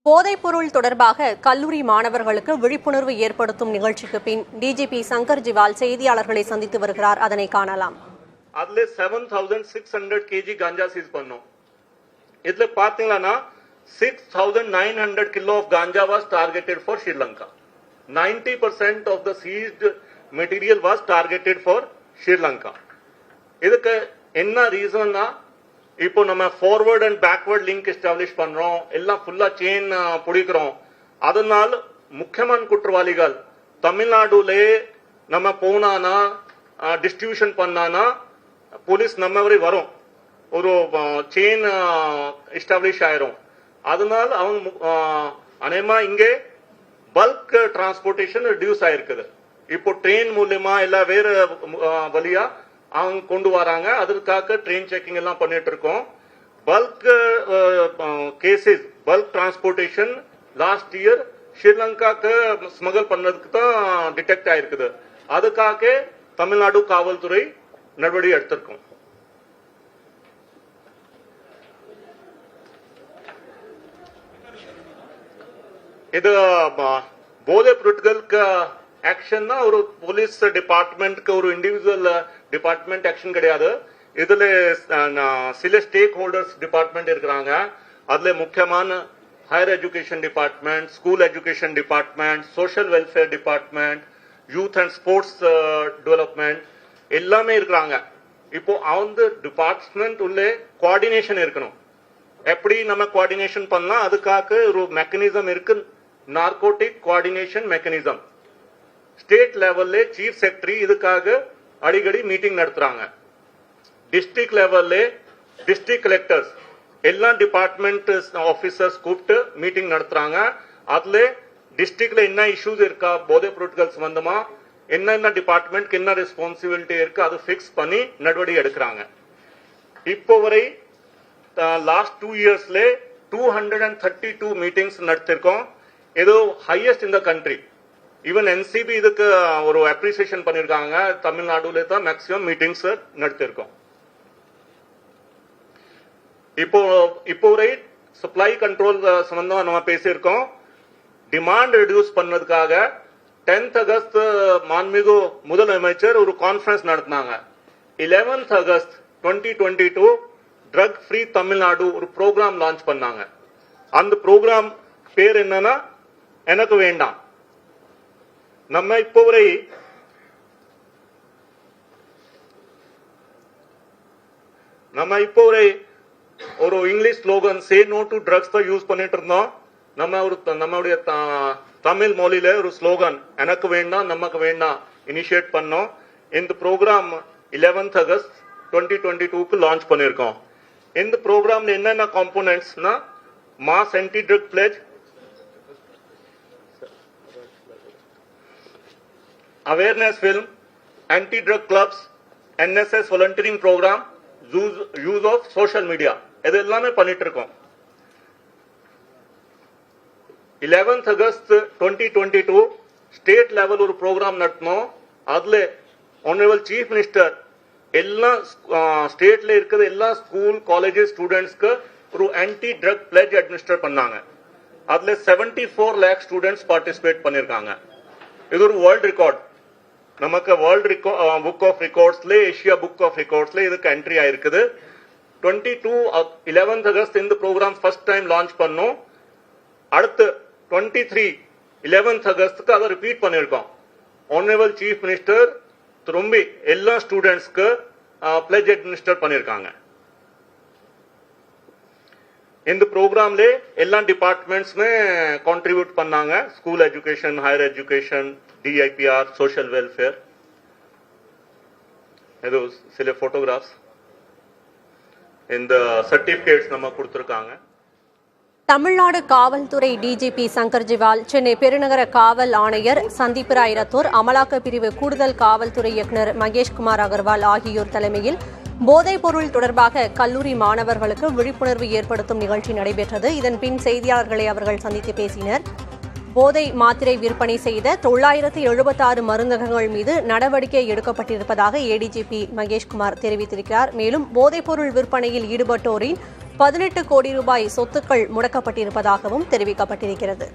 போதைப்பொருள் தொடர்பாக கல்லூரி மாணவர்களுக்கு விழிப்புணர்வு ஏற்படுத்தும் நிகழ்ச்சிக்கு பின் டிஜிபி சங்கர் ஜிவால் செய்தியாளர்களை சந்தித்து வருகிறார். அதனை காணலாம். அதுல 7600 kg ganja சீஸ் பண்ணோம். இதுல பாத்தீங்கன்னா 6900 kilo of ganja was targeted for Sri Lanka. 90% of the seized material was targeted for Sri Lanka. இதுக்கு என்ன ரீசன்னா, இப்போ நம்ம forward and backward link establish பண்றோம், எல்லாம் ஃபுல்லா செயின் பிடிக்கிறோம். அதனால முக்கியமான குற்றவாளிகள் தமிழ்நாடுலே நம்ம போனானா டிஸ்ட்ரிபியூஷன் பண்ணானா போலீஸ் நம்ம வரை வரும், ஒரு செயின் எஸ்டாப்ளிஷ் ஆயிரும். அதனால அவங்க அநேகமா இங்கே பல்க் டிரான்ஸ்போர்டேஷன் ரிடியூஸ் ஆயிருக்குது. இப்போ ட்ரெயின் மூலியமா இல்ல வேற வழியா அவங்க கொண்டு வராங்க. அதற்காக ட்ரெயின் செக்கிங் எல்லாம் பண்ணிட்டு இருக்கோம். Bulk cases bulk transportation last year ஸ்ரீலங்காக்கு ஸ்மகல் பண்ணதுக்கு தான் டிடெக்ட் ஆயிருக்குது. அதுக்காக தமிழ்நாடு காவல்துறை நடவடிக்கை எடுத்திருக்கோம். இது போதை பொருட்களுக்கு ஆக்ஷன்னா ஒரு போலீஸ் டிபார்ட்மெண்ட்க்கு ஒரு இண்டிவிஜுவல் டிபார்ட்மெண்ட் ஆக்ஷன் கிடையாது. இதுல சில ஸ்டேக் ஹோல்டர்ஸ் டிபார்ட்மெண்ட் இருக்கிறாங்க. அதுல முக்கியமான higher education department, school education department, social welfare department, youth and sports development எல்லாமே இருக்கிறாங்க. இப்போ அந்த டிபார்ட்மெண்ட் உள்ள கோஆர்டினேஷன் இருக்கணும். எப்படி நம்ம கோஆர்டினேஷன் பண்ணலாம், அதுக்காக ஒரு மெக்கானிசம் இருக்கு, நார்கோட்டிக் கோஆர்டினேஷன் மெக்கானிசம். ஸ்டேட் லெவல்ல சீஃப் செக்ரட்டரி இதுக்காக அடிக்கடி மீட்டிங் நடத்துறாங்க. டிஸ்ட்ரிக்ட் லெவல்ல டிஸ்ட்ரிக்ட் கலெக்டர்ஸ் எல்லா டிபார்ட்மெண்ட் ஆபீசர்ஸ் கூப்பிட்டு மீட்டிங் நடத்துறாங்க. அதுல டிஸ்ட்ரிக்ட்ல என்ன இஷ்யூஸ் இருக்கா, போதை பொருட்கள் சம்பந்தமா என்னென்ன டிபார்ட்மெண்ட் என்ன ரெஸ்பான்சிபிலிட்டி இருக்கு அது பிக்ஸ் பண்ணி நடவடிக்கை எடுக்கிறாங்க. இப்போ வரை லாஸ்ட் 2 இயர்ஸ்ல 232 மீட்டிங்ஸ் நடத்திருக்கோம். ஏதோ highest in the country. Even NCP இதுக்கு ஒரு அப்ரிசியேஷன் பண்ணிருக்காங்க. தமிழ்நாடுல தான் மேக்சிமம் மீட்டிங்ஸ் நடத்திருக்கோம். இப்போ வரை சப்ளை கண்ட்ரோல் சம்பந்தமா நம்ம பேசியிருக்கோம். டிமாண்ட் ரெடியூஸ் பண்ணதுக்காக 10th ஆகஸ்ட் மாண்புமிகு முதலமைச்சர் ஒரு கான்ஃபரன்ஸ் நடத்தினாங்க. 11th August 2022 drug free Tamil Nadu ஒரு ப்ரோக்ராம் லான்ச் பண்ணாங்க. அந்த ப்ரோக்ராம் பேர் என்னன்னா எனக்கு வேண்டாம். நம்ம இப்போ வரை ஒரு English slogan say no to drugs தான் யூஸ் பண்ணிட்டு இருந்தோம். நம்மளுடைய தமிழ் மொழியில ஒரு ஸ்லோகன் எனக்கு வேண்டாம் நமக்கு வேண்டாம் இனிஷியேட் பண்ணோம். இந்த ப்ரோக்ராம் 11th ஆகஸ்ட் 2022 லான்ச் பண்ணிருக்கோம். இந்த ப்ரோக்ராம்ல என்னென்ன காம்போனன்ட்ஸ்னா, mass anti drug pledge, awareness film, anti drug clubs, NSS volunteering programme, use of social media, இது எல்லாமே பண்ணிட்டு இருக்கோம். 11th ஆகஸ்ட் 2022 ஸ்டேட் லெவல் ஒரு ப்ரோக்ராம் நடத்தணும். அதுல ஆனரபிள் சீஃப் மினிஸ்டர் எல்லா ஸ்டேட்ல இருக்கிற எல்லா ஸ்கூல் காலேஜஸ் ஸ்டூடெண்ட்ஸ்க்கு ஒரு ஆன்டி ட்ரக் பிளேஜ் அட்மினிஸ்டர் பண்ணாங்க. அதுல 74 lakh ஸ்டூடெண்ட்ஸ் பார்ட்டிசிபேட் பண்ணிருக்காங்க. இது ஒரு வேர்ல்ட் ரெக்கார்ட். நமக்கு வேர்ல்ட் புக் ஆஃப் ரெக்கார்ட்ஸ்ல, ஏசியா புக் ஆஃப் ரெக்கார்ட்ஸ்ல இதுக்கு என்ட்ரி ஆயிருக்குது. 11th ஆகஸ்ட் இந்த ப்ரோக்ராம் ஃபர்ஸ்ட் டைம் லான்ச் பண்ணோம். அடுத்து 23 11th ஆகஸ்ட்க்கு அதை ரிப்பீட் பண்ணிருக்கோம். ஆனரபிள் சீஃப் மினிஸ்டர் திரும்ப எல்லா ஸ்டூடெண்ட்ஸ்க்கு பிளேஜ் அட்மினிஸ்டர் பண்ணிருக்காங்க. இந்த ப்ரோக்ராம்ல எல்லா டிபார்ட்மெண்ட்ஸ்மே கான்ட்ரிபியூட் பண்ணாங்க. School education, higher education, TIPR, social welfare. இது சில போட்டோகிராஃப்ஸ், இந்த சர்டிபிகேட்ஸ் நம்ம கொடுத்திருக்காங்க. தமிழ்நாடு காவல்துறை டிஜிபி சங்கர் ஜிவால், சென்னை பெருநகர காவல் ஆணையர் சந்தீப் ராய் ரத்தோர், அமலாக்க பிரிவு கூடுதல் காவல்துறை இயக்குநர் மகேஷ்குமார் அகர்வால் ஆகியோர் தலைமையில் போதைப் பொருள் தொடர்பாக கல்லூரி மாணவர்களுக்கு விழிப்புணர்வு ஏற்படுத்தும் நிகழ்ச்சி நடைபெற்றது. இதன் பின் செய்தியாளர்களை அவர்கள் சந்தித்து பேசினர். போதை மாத்திரை விற்பனை செய்த 976 மருந்தகங்கள் மீது நடவடிக்கை எடுக்கப்பட்டிருப்பதாக ஏடிஜிபி மகேஷ்குமார் தெரிவித்திருக்கிறார். மேலும் போதைப்பொருள் விற்பனையில் ஈடுபட்டோரின் 18 கோடி ரூபாய் சொத்துக்கள் முடக்கப்பட்டிருப்பதாகவும் தெரிவிக்கப்பட்டிருக்கிறது.